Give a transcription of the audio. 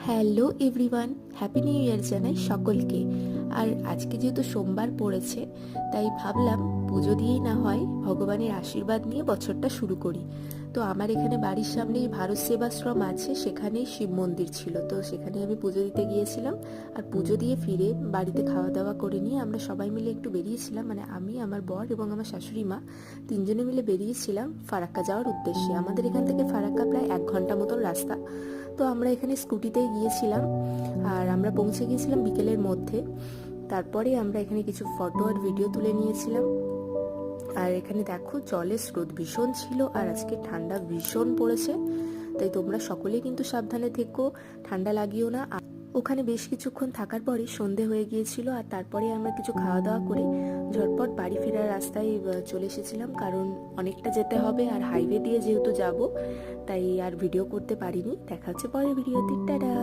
Hello everyone, happy new year জানাই সকলকে। আর আজকে যেহেতু সোমবার পড়েছে, তাই ভাবলাম পুজো দিয়েই না হয় ভগবানের আশীর্বাদ নিয়ে বছরটা শুরু করি। তো আমার এখানে বাড়ির সামনেই ভারত সেবাশ্রম আছে, সেখানেই শিব মন্দির ছিল, তো সেখানে আমি পুজো দিতে গিয়েছিলাম। আর পুজো দিয়ে ফিরে বাড়িতে খাওয়া দাওয়া করে নিয়ে আমরা সবাই মিলে একটু বেরিয়েছিলাম, মানে আমি, আমার বর এবং আমার শাশুড়ি মা তিনজনে মিলে বেরিয়েছিলাম ফারাক্কা যাওয়ার উদ্দেশ্যে। আমাদের এখান থেকে ফারাক্কা প্রায় 1 ঘন্টা মতন রাস্তা। তো আমরা এখানে স্কুটিতেই গিয়েছিলাম, আর আমরা পৌঁছে গিয়েছিলাম বিকেলের মধ্যে। তারপরে আমরা এখানে কিছু ফটো আর ভিডিও তুলে নিয়েছিলাম। আর এখানে দেখো জলের স্রোত ভীষণ ছিল, আর আজকে ঠান্ডা ভীষণ পড়েছে, তাই তোমরা সকলেই কিন্তু সাবধানে থেকো, ঠান্ডা লাগিও না। ওখানে বেশ কিছুক্ষণ থাকার পরে সন্ধে হয়ে গিয়েছিল, আর তারপরে আমরা কিছু খাওয়া দাওয়া করে ঝটপট বাড়ি ফেরার রাস্তায় চলে এসেছিলাম, কারণ অনেকটা যেতে হবে আর হাইওয়ে দিয়ে যেহেতু যাব, তাই আর ভিডিও করতে পারিনি। দেখা হচ্ছে পরের ভিডিওতে, টাটা।